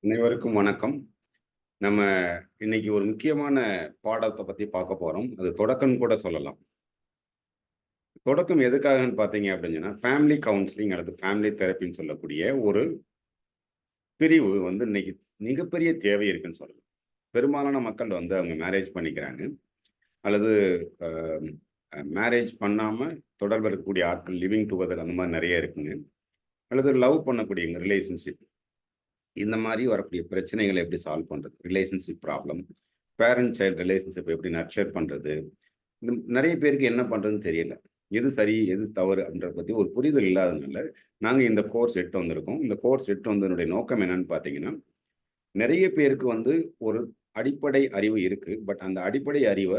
அனைவருக்கும் வணக்கம். நம்ம இன்னைக்கு ஒரு முக்கியமான பாடத்த பத்தி பார்க்க போறோம். அது தொடக்கம்னு கூட சொல்லலாம். தொடக்கம் எதுக்காகன்னு பார்த்தீங்க அப்படின்னு சொன்னா, ஃபேமிலி கவுன்சிலிங் அல்லது ஃபேமிலி தெரப்பின்னு சொல்லக்கூடிய ஒரு பிரிவு வந்து இன்னைக்கு மிகப்பெரிய தேவை இருக்குன்னு சொல்லலாம். பெரும்பாலான மக்கள் வந்து அவங்க மேரேஜ் பண்ணிக்கிறாங்க. அல்லது அ மேரேஜ் பண்ணாம தொடர்பு இருக்கக்கூடிய ஆட்கள் லிவிங் டுகெதர் அந்த மாரி நெறைய இருக்குங்க. அல்லது லவ் பண்ணக்கூடியவங்க ரிலேஷன்ஷிப். இந்த மாரி வரக்கூடிய பிரச்சனைகள எப்படி சால்வ் பண்றது? Relationship problem, parent child relationship எப்படி நர்ச்சர் பண்றது? நெறைய பேருக்கு என்ன பண்றதுன்னு தெரியல. எது சரி, எது தவறு அப்படின்றத பத்தி ஒரு புரிதல் இல்லாதனால, நாங்க இந்த கோர்ஸ் எடுத்து வந்திருக்கோம். இந்த கோர்ஸ் எடுத்து வந்ததனுடைய நோக்கம் என்னன்னு பார்த்தீங்கன்னா, நெறைய பேருக்கு வந்து ஒரு அடிப்படை அறிவு இருக்கு. பட் அந்த அடிப்படை அறிவ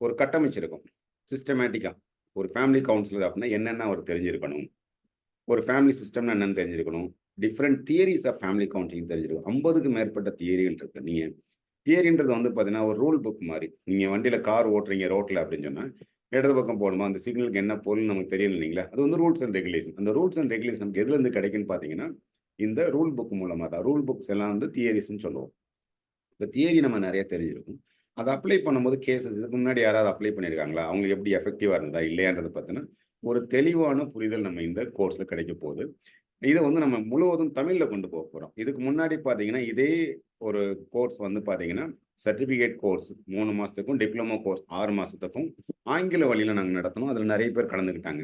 ஒரு கட்டமைச்சிருக்கோம். சிஸ்டமேட்டிக்கா. ஒரு ஃபேமிலி கவுன்சிலர் அப்படின்னா என்னென்ன அவர் தெரிஞ்சிருக்கணும்? ஒரு ஃபேமிலி சிஸ்டம்னா என்னன்னு தெரிஞ்சிருக்கணும். டிஃபரெண்ட் தியரீஸ் ஆஃப் ஃபேமிலி கவுன்சிலிங் தெரிஞ்சிருக்கும். 50க்கு மேற்பட்ட தியரிகள் இருக்கு. நீங்க தியரின்றது வந்து பார்த்தீங்கன்னா, ஒரு ரூல் புக் மாரி. நீங்க வண்டியில கார் ஓட்டுறீங்க ரோட்ல அப்படின்னு சொன்னா, இடது பக்கம் போணுமா, அந்த சிக்னலுக்கு என்ன பொருள்னு நமக்கு தெரியணும் இல்லைங்களா? அது வந்து ரூல்ஸ் அண்ட் ரெகுலேஷன். அந்த ரூல்ஸ் அண்ட் ரெகுலேஷன் நமக்கு எதுலருந்து கிடைக்கும்னு பார்த்தீங்கன்னா, இந்த ரூல் புக் மூலமா தான். ரூல் புக்ஸ் எல்லாம் வந்து தியரீஸ்ன்னு சொல்லுவோம். இப்ப தியரி நம்ம நெறைய தெரிஞ்சிருக்கும். அத அப்ளை பண்ணும்போது கேஸஸ் இதுக்கு முன்னாடி யாராவது அப்ளை பண்ணியிருக்காங்களா? அவங்களுக்கு எப்படி எஃபெக்டிவா இருந்ததா? இல்லையான்றத பத்தின ஒரு தெளிவான புரிதல் நம்ம இந்த கோர்ஸ்ல கிடைக்க போகுது. இத வந்து நம்ம முழுவதும் தமிழ்ல கொண்டு போறோம். இதுக்கு முன்னாடி பார்த்தீங்கன்னா, இதே ஒரு கோர்ஸ் வந்து பார்த்தீங்கன்னா, சர்டிஃபிகேட் கோர்ஸ் 3 மாசத்துக்கும், டிப்ளமோ கோர்ஸ் 6 மாசத்துக்கும் ஆங்கில வழியில நாங்க நடத்துனோம். அதுல நெறைய பேர் கலந்துக்கிட்டாங்க.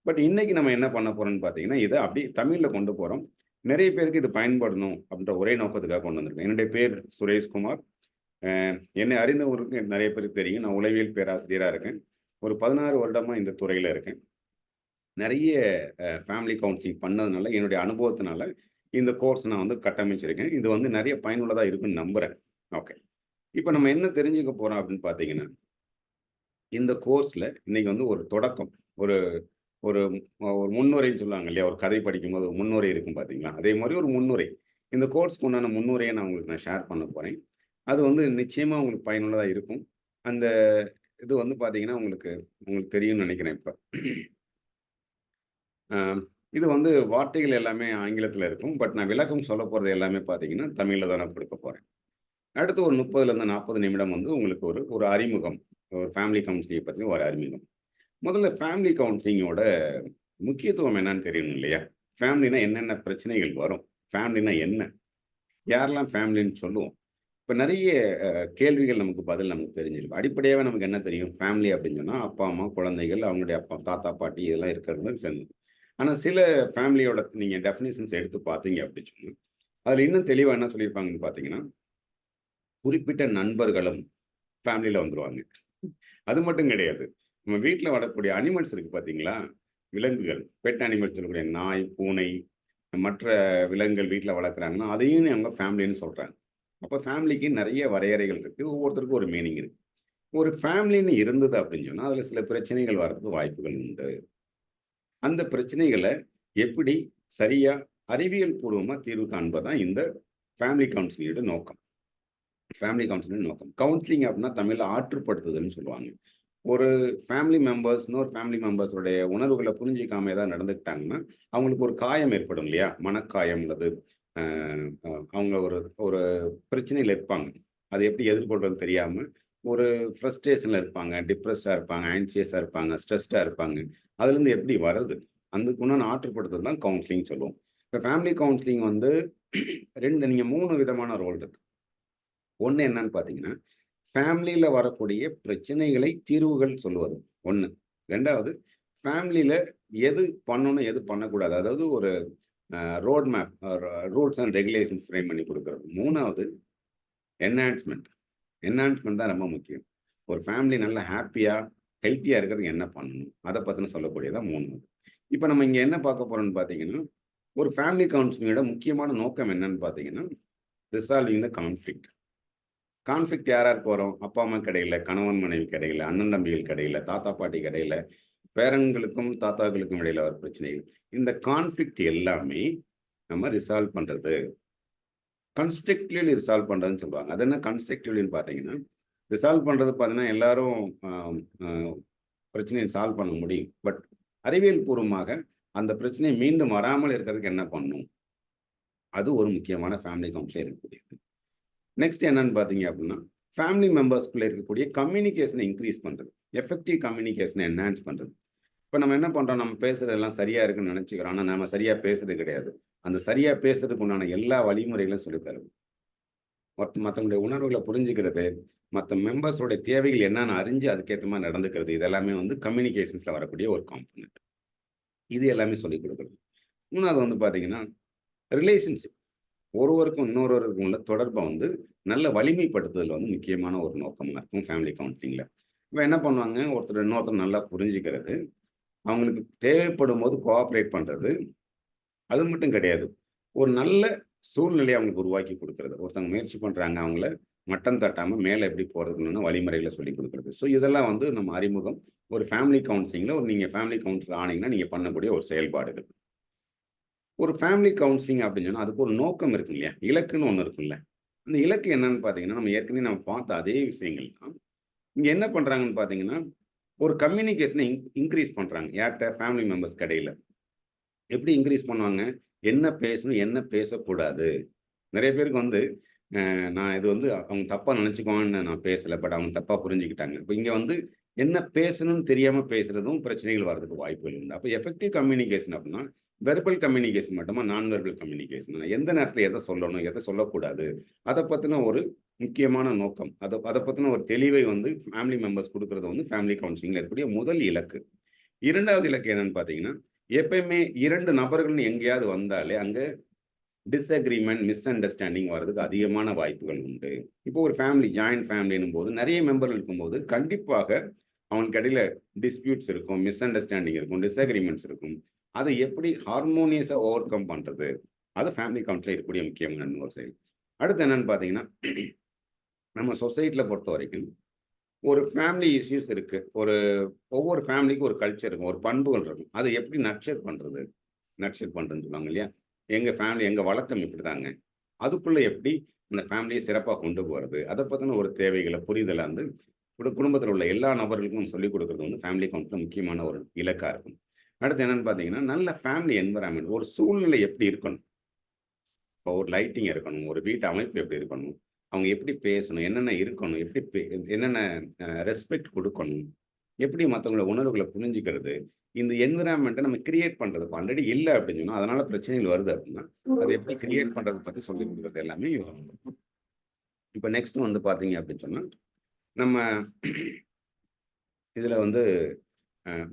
பட் இன்னைக்கு நம்ம என்ன பண்ண போறோம்ன்னு பார்த்தீங்கன்னா, இத அப்படியே தமிழ்ல கொண்டு போறோம். நெறைய பேருக்கு இது பயன்படணும் அப்படின்ற ஒரே நோக்கத்துக்காக கொண்டு வந்திருக்கோம். என்னுடைய பேர் சுரேஷ்குமார். அ என்னை அறிந்தவருக்கு நெறைய பேருக்கு தெரியும். நான் உளவியல் பேராசிரியரா இருக்கேன். ஒரு 16 வருடமா இந்த துறையில இருக்கேன். நெறைய ஃபேமிலி கவுன்சிலிங் பண்ணதுனால, என்னுடைய அனுபவத்தினால, இந்த கோர்ஸ் நான் வந்து கட்டமைச்சிருக்கேன். இது வந்து நெறைய பயனுள்ளதா இருக்குன்னு நம்புறேன். ஓகே. இப்ப நம்ம என்ன தெரிஞ்சுக்க போறோம் அப்படின்னு பார்த்தீங்கன்னா, இந்த கோர்ஸ்ல இன்னைக்கு வந்து ஒரு தொடக்கம். ஒரு ஒரு ஒரு முன்னுரைன்னு சொல்லுவாங்க இல்லையா? ஒரு கதை படிக்கும்போது ஒரு முன்னுரை இருக்கும் பார்த்தீங்களா? அதே மாரி ஒரு முன்னுரை. இந்த கோர்ஸ்க்கு உண்டான முன்னுரைய நான் உங்களுக்கு ஷேர் பண்ண போறேன். அது வந்து நிச்சயமா உங்களுக்கு பயனுள்ளதா இருக்கும். அந்த இது வந்து பார்த்தீங்கன்னா, உங்களுக்கு உங்களுக்கு தெரியும்னு நெனைக்கிறேன் இப்ப. அ இது வந்து வார்த்தைகள் எல்லாமே ஆங்கிலத்தில இருக்கும். பட் நான் விளக்கம் சொல்லப் போறது எல்லாமே பார்த்தீங்கன்னா, தமிழ்ல தான் நான் குடுக்கப் போறேன். அடுத்து ஒரு 30லேருந்து 40 நிமிடம் வந்து உங்களுக்கு ஒரு ஒரு அறிமுகம். ஒரு ஃபேமிலி கவுன்சிலிங்க பத்தின ஒரு அறிமுகம். முதல்ல ஃபேமிலி கவுன்சிலிங்கோட முக்கியத்துவம் என்னன்னு தெரியணும் இல்லையா? ஃபேமிலினா என்னென்ன பிரச்சனைகள் வரும்? ஃபேமிலினா என்ன? யாரெல்லாம் ஃபேமிலின்னு சொல்லுவோம்? இப்ப நெறைய கேள்விகள் நமக்கு பதில் நமக்கு தெரிஞ்சிருக்கும். அடிப்படையாவே நமக்கு என்ன தெரியும்? ஃபேமிலி அப்படின்னு சொன்னா, அப்பா, அம்மா, குழந்தைகள், அவங்களுடைய அப்பா, தாத்தா, பாட்டி இதெல்லாம் இருக்கிறது சேர்ந்தது. ஆனா சில ஃபேமிலியோட நீங்க டெஃபினிஷன்ஸ் எடுத்து பார்த்தீங்க அப்படின்னு சொன்னா, அதுல இன்னும் தெளிவா என்ன சொல்லியிருப்பாங்கன்னு பார்த்தீங்கன்னா, குறிப்பிட்ட நண்பர்களும் ஃபேமிலில வந்துருவாங்க. அது மட்டும் கிடையாது. நம்ம வீட்ல வளர்க்கக்கூடிய அனிமல்ஸ் இருக்கு பார்த்தீங்களா? விலங்குகள், பெட் அனிமல்ஸ் சொல்லக்கூடிய நாய், பூனை, மற்ற விலங்குகள் வீட்ல வளர்க்குறாங்கன்னா, அதையும் அவங்க ஃபேமிலின்னு சொல்றாங்க. அப்ப ஃபேமிலிக்கு நெறைய வரையறைகள் இருக்கு. ஒவ்வொருத்தருக்கும் ஒரு மீனிங் இருக்கு. ஒரு ஃபேமிலின்னு இருந்தது அப்படின்னு சொன்னா, அதுல சில பிரச்சனைகள் வரதுக்கு வாய்ப்புகள் உண்டு. அந்த பிரச்சனைகள எப்படி சரியா அறிவியல் பூர்வமா தீர்வு காண்பது தான் இந்த ஃபேமிலி கவுன்சிலிங்கோட நோக்கம். ஃபேமிலி கவுன்சிலிங் நோக்கம். கவுன்சிலிங் அப்படின்னா தமிழ்ல ஆற்றுப்படுத்துதல்ன்னு சொல்லுவாங்க. ஒரு ஃபேமிலி மெம்பர்ஸ் இன்னொரு ஃபேமிலி மெம்பர்ஸோடைய உணர்வுகள புரிஞ்சுக்காம ஏதாவது நடந்துக்கிட்டாங்கன்னா, அவங்களுக்கு ஒரு காயம் ஏற்படும் இல்லையா? மனக்காயம் அல்லது அ அ அவங்க ஒரு ஒரு பிரச்சனையில இருப்பாங்க. அத எப்படி எதிர்கொள்றதுன்னு தெரியாம, ஒரு ஃப்ரஸ்ட்ரேஷன்ல இருப்பாங்க, டிப்ரஸ்டா இருப்பாங்க, ஆங்ஷியஸா இருப்பாங்க, ஸ்ட்ரெஸ்டா இருப்பாங்க. அதுலருந்து எப்படி வர்றது? அதுக்கு உண்டான ஆற்றுப்படுத்துதல் தான் கவுன்சிலிங் சொல்லுவோம். இப்ப ஃபேமிலி கவுன்சிலிங் வந்து 2 3 விதமான ரோல் இருக்கு. ஒண்ணு என்னன்னு பார்த்தீங்கன்னா, ஃபேமிலில வரக்கூடிய பிரச்சனைகளை தீர்வுகள் சொல்லுவது. 1. 2வது ஃபேமிலில எது பண்ணணும், எது பண்ணக்கூடாது. அதாவது ஒரு road map rules and regulations frame பண்ணி குடுக்குறது. 3வது என்ஹான்ஸ்மென்ட். என்ஹான்ஸ்மென்ட் தான் ரொம்ப முக்கியம். ஒரு ஃபேமிலி நல்லா ஹேப்பியா, ஹெல்த்தியா இருக்கிறதுக்கு என்ன பண்ணணும்? அத பத்தின சொல்லக்கூடியது தான் 3வது. இப்ப நம்ம இங்க என்ன பார்க்க போறோம்ன்னு பார்த்தீங்கன்னா, ஒரு ஃபேமிலி கவுன்சிலிங்கோட முக்கியமான நோக்கம் என்னன்னு பார்த்தீங்கன்னா, ரிசால்விங் த கான்ஃப்ளிக்ட். கான்ஃப்ளிக்ட் யார் யாருக்கு வரும்? அப்பா, அம்மாக்கு இடையில, கணவன் மனைவிக்கு இடையில, அண்ணன் தம்பிகளுக்கு இடையில, தாத்தா பாட்டிக்கு இடையில, பேரன்களுக்கும் தாத்தாக்களுக்கும் இடையில வர பிரச்சனைகள். இந்த கான்ஃப்ளிக்ட் எல்லாமே நம்ம ரிசால்வ் பண்றது. கன்ஸ்ட்ரக்டிவ்லி ரிசால்வ் பண்றதுன்னு சொல்லுவாங்க. அது என்ன கன்ஸ்ட்ரக்டிவ்லின்னு பார்த்தீங்கன்னா, ரிசால்வ் பண்றது பார்த்தீங்கன்னா, எல்லாரும் அ அ பிரச்சனைய சால்வ் பண்ண முடியும். பட் அறிவியல் பூர்வமாக அந்த பிரச்சனை மீண்டும் வராமல் இருக்கிறதுக்கு என்ன பண்ணணும்? அது ஒரு முக்கியமான ஃபேமிலி கவுன்சிலில் இருக்கக்கூடியது. நெக்ஸ்ட் என்னன்னு பார்த்தீங்க அப்படின்னா, ஃபேமிலி மெம்பர்ஸ்குள்ள இருக்கக்கூடிய கம்யூனிகேஷனை இன்க்ரீஸ் பண்றது. எஃபெக்டிவ் கம்யூனிகேஷனை என்ஹான்ஸ் பண்றது. இப்ப நம்ம என்ன பண்றோம், நம்ம பேசுறது எல்லாம் சரியா இருக்குன்னு நெனைச்சுக்கிறோம். ஆனா நாம சரியா பேசுறது கிடையாது. அந்த சரியா பேசுறதுக்கு உண்டான எல்லா வழிமுறைகளும் சொல்லித் தருது. மத்தவங்களுடைய உணர்வுகள புரிஞ்சுக்கிறது, மத்த மெம்பர்ஸோட தேவைகள் என்னன்னு அறிஞ்சு அதுக்கேத்த மாரி நடந்துக்கிறது. இது எல்லாமே வந்து கம்யூனிகேஷன்ஸ்ல வரக்கூடிய ஒரு காம்போனன்ட். இது எல்லாமே சொல்லிக் குடுக்குறது. 3வது வந்து பார்த்தீங்கன்னா, ரிலேஷன்ஷிப். ஒருவருக்கும் இன்னொருவருக்கும் உள்ள தொடர்ப வந்து நல்ல வலிமைப்படுத்துதல் வந்து முக்கியமான ஒரு நோக்கமா இருக்கும் ஃபேமிலி கவுன்சிலிங்ல. இப்ப என்ன பண்ணுவாங்க, ஒருத்தர் இன்னொருத்தர் நல்லா புரிஞ்சுக்கிறது, அவங்களுக்கு தேவைப்படும்போது கோஆப்பரேட் பண்றது, அது மட்டும் கிடையாது. ஒரு நல்ல சூழ்நிலைய அவங்களுக்கு உருவாக்கி குடுக்குறது. ஒருத்தவங்க முயற்சி பண்றாங்க, அவங்கள மட்டம் தட்டாம மேல எப்படி போறதுன்னு வழிமுறைகள சொல்லிக் குடுக்குறது. ஸோ இதெல்லாம் வந்து நம்ம அறிமுகம். ஒரு ஃபேமிலி கவுன்சிலிங்ல நீங்க ஃபேமிலி கவுன்சிலர் ஆனீங்கன்னா, நீங்க பண்ணக்கூடிய ஒரு செயல்பாடுகள். ஒரு ஃபேமிலி கவுன்சிலிங் அப்படின்னு சொன்னா, அதுக்கு ஒரு நோக்கம் இருக்கும் இல்லையா? இலக்குன்னு ஒண்ணு இருக்கும்ல. அந்த இலக்கு என்னன்னு பார்த்தீங்கன்னா, நம்ம ஏற்கனவே பார்த்த அதே விஷயங்கள் தான். இங்க என்ன பண்றாங்கன்னு பார்த்தீங்கன்னா, ஒரு கம்யூனிகேஷன இன்கிரீஸ் பண்றாங்க. யார்ட்ட? ஃபேமிலி மெம்பர்ஸ்க்கு இடையில. எப்படி இன்கிரீஸ் பண்ணுவாங்க? என்ன பேசணும், என்ன பேசக்கூடாது. நெறைய பேருக்கு வந்து நான் இது வந்து அவங்க தப்பா நெனச்சுக்குவாங்கன்னு நான் பேசல. பட் அவங்க தப்பா புரிஞ்சுக்கிட்டாங்க. இப்ப இங்க வந்து என்ன பேசணும்னு தெரியாம பேசுறதும் பிரச்சனைகள் வர்றதுக்கு வாய்ப்புகள் உண்டு. அப்ப எஃபெக்டிவ் கம்யூனிகேஷன் அப்டின்னா, வெர்பல் கம்யூனிகேஷன் மட்டுமா? நான் வெர்பல் கம்யூனிகேஷன். எந்த நேரத்துல எத சொல்லணும், எத சொல்லக்கூடாது. அத பத்தின ஒரு முக்கியமான நோக்கம். அத பத்தின ஒரு தெளிவை வந்து ஃபேமிலி மெம்பர்ஸ் குடுக்குறது வந்து ஃபேமிலி கவுன்சிலிங்ல இருக்கக்கூடிய முதல் இலக்கு. 2வது இலக்கு என்னன்னு பார்த்தீங்கன்னா, எப்பயுமே 2 நபர்கள்னு எங்கேயாவது வந்தாலே, அங்க டிஸ்அக்ரீமென்ட், மிஸ் அண்டர்ஸ்டாண்டிங் வர்றதுக்கு அதிகமான வாய்ப்புகள் உண்டு. இப்போ ஒரு ஃபேமிலி, ஜாயிண்ட் ஃபேமிலின்னும் போது நெறைய மெம்பர்கள் இருக்கும்போது, கண்டிப்பாக அவங்களுக்கு இடையில டிஸ்பியூட்ஸ் இருக்கும், மிஸ் அண்டர்ஸ்டாண்டிங் இருக்கும், டிஸ்அக்ரீமென்ட்ஸ் இருக்கும். அத எப்படி ஹார்மோனியஸா ஓவர் கம் பண்றது? அது ஃபேமிலி கவுன்சில்ல இருக்கக்கூடிய முக்கியமான ஒரு செயல். அடுத்து என்னன்னு பார்த்தீங்கன்னா, நம்ம சொசைட்டில பொறுத்தவரைக்கும் ஒரு ஃபேமிலி இஷ்யூஸ் இருக்கு. ஒவ்வொரு ஃபேமிலிக்கும் ஒரு கல்ச்சர் இருக்கும். ஒரு பண்புகள் இருக்கும். அத எப்படி நர்ச்சர் பண்றது? நர்ச்சர் பண்றதுன்னு சொல்லுவாங்க இல்லையா? எங்க ஃபேமிலி, எங்க வழக்கம் இப்படிதாங்க. அதுக்குள்ள எப்படி அந்த ஃபேமிலிய சிறப்பா கொண்டு போறது? அத பத்தின ஒரு தேவைகள, புரிதல வந்து குடும்பத்தில உள்ள எல்லா நபர்களுக்கும் சொல்லிக் குடுக்குறது வந்து ஃபேமிலி கவுன்சில்ல முக்கியமான ஒரு இலக்கா இருக்கும். அடுத்து என்னன்னு பார்த்தீங்கன்னா, நல்ல ஃபேமிலி என்வைரன்மென்ட் ஒரு சூழ்நிலை எப்படி இருக்கணும்? இப்போ ஒரு லைட்டிங் இருக்கணும். ஒரு வீட்டு அமைப்பு எப்படி இருக்கணும்? அவங்க எப்படி பேசணும்? என்னென்ன இருக்கணும்? எப்படி என்னென்ன ரெஸ்பெக்ட் குடுக்கணும்? எப்படி மத்தவங்கள உணர்வுகள புரிஞ்சுக்கிறது? இந்த என்விரான்மென்ட்ட நம்ம கிரியேட் பண்றது. இப்ப ஆல்ரெடி இல்ல அப்படின்னு சொன்னா, அதனால பிரச்சனைகள் வருது அப்படின்னா, அத எப்படி கிரியேட் பண்றது பத்தி சொல்லிக் குடுக்குறது எல்லாமே இதுல வந்துரும். இப்ப நெக்ஸ்ட் வந்து பார்த்தீங்க அப்படின்னு சொன்னா, நம்ம இதுல வந்து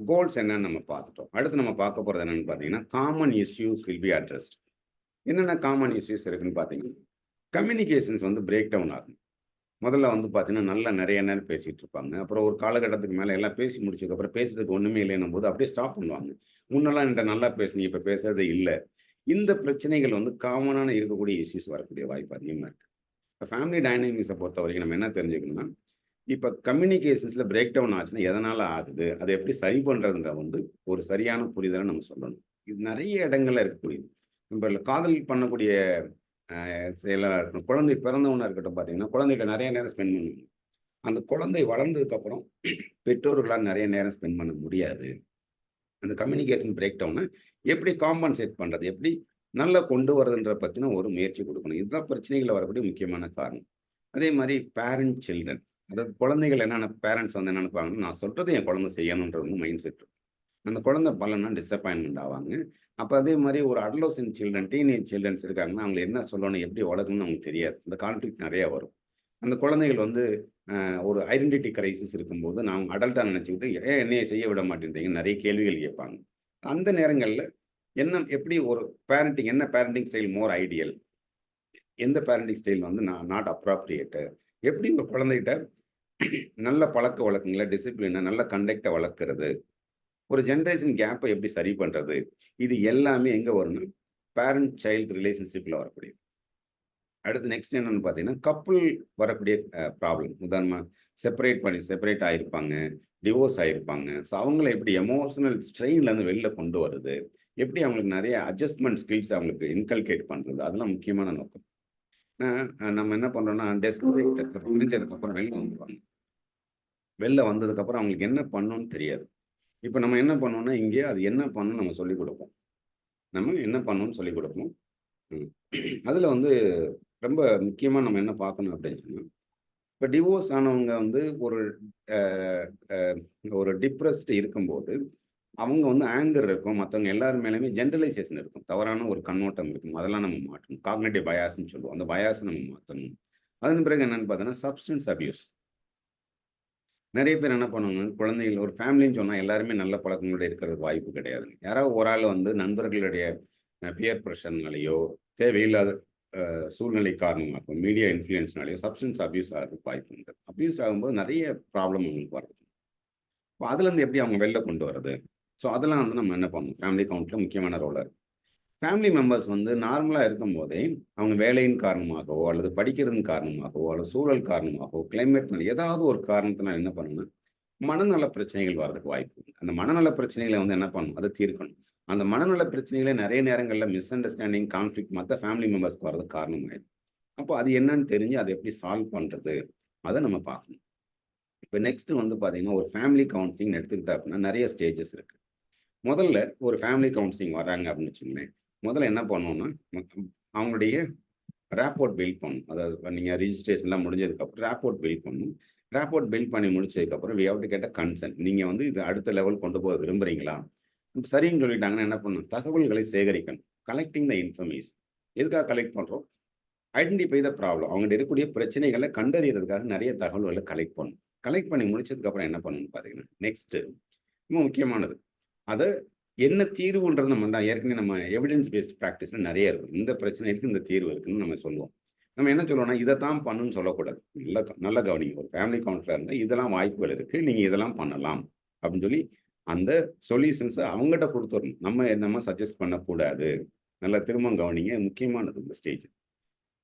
கோல்ஸ் என்னன்னு நம்ம பார்த்துட்டோம். அடுத்து நம்ம பார்க்க போறது என்னன்னு பார்த்தீங்கன்னா, common issues will be addressed. என்னென்ன காமன் இஷ்யூஸ் இருக்குன்னு பார்த்தீங்கன்னா, கம்யூனிகேஷன்ஸ் வந்து பிரேக் டவுன் ஆகும். முதல்ல வந்து பார்த்தீங்கன்னா, நல்லா நெறைய நேரம் பேசிட்டு இருப்பாங்க. அப்புறம் ஒரு காலகட்டத்துக்கு மேல எல்லாம் பேசி முடிச்சதுக்கப்புறம் பேசுறதுக்கு ஒண்ணுமே இல்லைன்னும்போது அப்படியே ஸ்டாப் பண்ணுவாங்க. முன்னெல்லாம் என்ட்ட நல்லா பேசுனீங்க, இப்ப பேசுறதே இல்ல. இந்த பிரச்சனைகள் வந்து காமனான இருக்கக்கூடிய இஷ்யூஸ் வரக்கூடிய வாய்ப்பு அதிகமா இருக்கு. இப்ப ஃபேமிலி டைனமிக்ஸ பொறுத்தவரைக்கும் நம்ம என்ன தெரிஞ்சுக்கணும்னா, இப்ப கம்யூனிகேஷன்ஸ்ல பிரேக் டவுன் ஆச்சுன்னா எதனால ஆகுது? அத எப்படி சரி பண்றதுன்ற வந்து ஒரு சரியான புரிதல நம்ம சொல்லணும். இது நெறைய இடங்கள்ல இருக்கக்கூடியது. நம்ப காதல் பண்ணக்கூடிய செயலா இருக்கட்டும், குழந்தை பிறந்தவுனே இருக்கட்டும் பார்த்தீங்கன்னா, குழந்தைகிட்ட நெறைய நேரம் ஸ்பெண்ட் பண்ணுவாங்க. அந்த குழந்தை வளர்ந்ததுக்கப்புறம் பெற்றோர்களால் நெறைய நேரம் ஸ்பெண்ட் பண்ண முடியாது. அந்த கம்யூனிகேஷன் பிரேக் டவுன எப்படி காம்பன்சேட் பண்றது? எப்படி நல்லா கொண்டு வரதுன்ற பத்தின ஒரு முயற்சி குடுக்கணும். இதுதான் பிரச்சனைகள்ல வரக்கூடிய முக்கியமான காரணம். அதே மாரி பேரண்ட் சில்ட்ரன். அதாவது குழந்தைகள் என்னென்ன பேரண்ட்ஸ் வந்து என்ன நெனைப்பாங்கன்னா, நான் சொல்றத என் குழந்தை செய்யணுன்றது வந்து மைண்ட் செட். அந்த குழந்தை பண்ணலன்னா டிசப்பாயின்ட்மென்ட் ஆவாங்க. அப்ப அதே மாரி ஒரு அடோலசென்ட் சில்ட்ரன், டீனேஜ் சில்ட்ரன்ஸ் இருக்காங்கன்னா, அவங்கள என்ன சொல்லணும்? எப்படி வளர்க்கணும்னு அவங்களுக்கு தெரியாது. அந்த கான்ஃப்ளிக்ட் நெறைய வரும். அந்த குழந்தைகள் வந்து ஒரு ஐடென்டிட்டி கிரைசிஸ் இருக்கும்போது, நான் அடல்ட்டா நெனச்சுக்கிட்டு, "ஏன் என்னைய செய்ய விட மாட்டேன்றீங்கன்னு?" நெறைய கேள்விகள் கேட்பாங்க. அந்த நேரங்கள்ல எப்படி ஒரு என்ன பேரண்டிங் ஸ்டைல் மோர் ஐடியல்? எந்த பேரண்டிங் ஸ்டைல் வந்து நாட் அப்ராப்ரியேட்? எப்படி ஒரு குழந்தைகிட்ட நல்ல பழக்கவழக்கங்கள, டிசிப்ளின, நல்ல கண்டக்ட்ட வளர்க்கிறது? ஒரு ஜெனரேஷன் கேப்ப எப்படி சரி பண்றது? இது எல்லாமே எங்க வரும்னா, பேரண்ட் சைல்ட் ரிலேஷன்ஷிப்ல வரக்கூடியது. அடுத்து நெக்ஸ்ட் என்னன்னு பார்த்தீங்கன்னா, கப்புள் வரக்கூடிய ப்ராப்ளம். உதாரணமா செப்பரேட் ஆயிருப்பாங்க. டிவோர்ஸ் ஆயிருப்பாங்க. ஸோ அவங்கள எப்படி எமோஷனல் ஸ்ட்ரெயின்லேருந்து வெளில கொண்டு வரது? எப்படி அவங்களுக்கு நெறைய அட்ஜஸ்ட்மென்ட் ஸ்கில்ஸ் அவங்களுக்கு இன்கல்கேட் பண்றது? அதெல்லாம் முக்கியமான நோக்கம். நம்ம என்ன பண்றோம்னா, டெஸ்பரேட் பிரிஞ்சதுக்கப்புறம் வெளில வந்துருவாங்க. வெளில வந்ததுக்கப்புறம் அவங்களுக்கு என்ன பண்ணணும்னு தெரியாது. இப்ப நம்ம என்ன பண்ணோம்னா, இங்கே அது என்ன பண்ணணும்னு நம்ம சொல்லிக் குடுப்போம். நம்ம என்ன பண்ணணும்னு சொல்லிக் குடுப்போம். ம். அதில வந்து ரொம்ப முக்கியமா நம்ம என்ன பார்க்கணும் அப்படின்னு சொன்னா, இப்ப டிவோர்ஸ் ஆனவங்க வந்து ஒரு அ அ ஒரு டிப்ரஸ்ட் இருக்கும்போது, அவங்க வந்து ஆங்கர் இருக்கும். மத்தவங்க எல்லார் மேலயுமே ஜெனரலைசேஷன் இருக்கும். தவறான ஒரு கண்ணோட்டம் இருக்கும். அதெல்லாம் நம்ம மாற்றணும். காக்னிட்டிவ் பயாஸ்ன்னு சொல்லுவோம். அந்த பயாஸ நம்ம மாத்தணும். அதன் பிறகு என்னன்னு பார்த்தீங்கன்னா, சப்ஸ்டன்ஸ் அபியூஸ். நெறைய பேர் என்ன பண்ணுவாங்க, குழந்தைகள் ஒரு ஃபேமிலின்னு சொன்னா எல்லாருமே நல்ல பழக்கங்களோட இருக்கிறதுக்கு வாய்ப்பு கிடையாதுங்க. யாராவது ஒரு ஆள் வந்து நண்பர்களுடைய பியர் பிரஷர்னாலயோ, தேவையில்லாத சூழ்நிலை காரணமாகவோ, மீடியா இன்ஃப்ளூயன்ஸ்னாலயோ சப்ஸ்டன்ஸ் அபியூஸ் ஆகுறதுக்கு வாய்ப்பு உண்டு. அபியூஸ் ஆகும்போது நெறைய ப்ராப்ளம் அவங்களுக்கு வருது. இப்ப அதுலருந்து எப்படி அவங்க வெளில கொண்டு வரது? ஸோ அதெல்லாம் வந்து நம்ம என்ன பண்ணணும், ஃபேமிலி கவுன்சில்ல முக்கியமான ரோலா இருக்கு. ஃபேமிலி மெம்பர்ஸ் வந்து நார்மலா இருக்கும்போதே, அவங்க வேலையின் காரணமாகவோ, அல்லது படிக்கிறதன் காரணமாகவோ, அல்லது சூழல் காரணமாகவோ, கிளைமேட்னால ஏதாவது ஒரு காரணத்தினால என்ன பண்ணணும்னா, மனநல பிரச்சனைகள் வர்றதுக்கு வாய்ப்பு உண்டு. அந்த மனநல பிரச்சனைகள வந்து என்ன பண்ணணும், அத தீர்க்கணும். அந்த மனநல பிரச்சனைகளே நெறைய நேரங்கள்ல மிஸ் அண்டர்ஸ்டாண்டிங், கான்ஃப்ளிக்ட் மத்த ஃபேமிலி மெம்பர்ஸ்க்கு வர்றதுக்கு காரணமாயிடும். அப்போ அது என்னன்னு தெரிஞ்சு அத எப்படி சால்வ் பண்றது? அத நம்ம பார்க்கணும். இப்ப நெக்ஸ்ட் வந்து பார்த்தீங்கன்னா, ஒரு ஃபேமிலி கவுன்சிலிங்ன்னு எடுத்துக்கிட்டா அப்படின்னா, நெறைய ஸ்டேஜஸ் இருக்கு. முதல்ல ஒரு ஃபேமிலி கவுன்சிலிங் வர்றாங்க அப்படின்னு வச்சுக்கங்களேன். முதல்ல என்ன பண்ணணும்னா, அவங்களுடைய ரேப்போர்ட் பில்ட் பண்ணணும். அதாவது நீங்க ரிஜிஸ்ட்ரேஷன்லாம் முடிஞ்சதுக்கப்புறம் ரேப்போர்ட் பில்ட் பண்ணணும். ரேப்போர்ட் பில்ட் பண்ணி முடிச்சதுக்கப்புறம் we have to get a consent. நீங்க வந்து இத அடுத்த லெவல் கொண்டு போக விரும்புறீங்களா? இப்ப சரின்னு சொல்லிட்டாங்கன்னா என்ன பண்ணணும்? தகவல்களை சேகரிக்கணும். Collecting the information. எதுக்காக கலெக்ட் பண்றோம்? Identify the problem. அவங்ககிட்ட இருக்கக்கூடிய பிரச்சனைகள கண்டறியறதுக்காக நெறைய தகவல்கள கலெக்ட் பண்ணணும். கலெக்ட் பண்ணி முடிச்சதுக்கப்புறம் என்ன பண்ணணும்னு பார்த்தீங்கன்னா, நெக்ஸ்ட்டு ரொம்ப முக்கியமானது. அத என்ன தீர்வுன்றது நான் ஏற்கனவே நம்ம எவிடன்ஸ் பேஸ்ட் பிராக்டிஸ்ல நெறைய இருக்கும். இந்த பிரச்சனைக்கு இந்த தீர்வு இருக்குன்னு நம்ம சொல்லுவோம். நம்ம என்ன சொல்லுவோம்னா, இதத்தான் பண்ணுன்னு சொல்லக்கூடாது. நல்லா கவனிங்க. ஒரு ஃபேமிலி கவுன்சிலரா இருந்தா, இதெல்லாம் வாய்ப்புகள் இருக்கு. நீங்க இதெல்லாம் பண்ணலாம். அப்படின்னு சொல்லி, அந்த சொல்யூஷன்ஸ அவங்கட்ட குடுத்துறணும். நம்ம சஜெஸ்ட் பண்ணக்கூடாது. நல்லா திரும்பவும் கவனிங்க. முக்கியமானது இந்த ஸ்டேஜ்.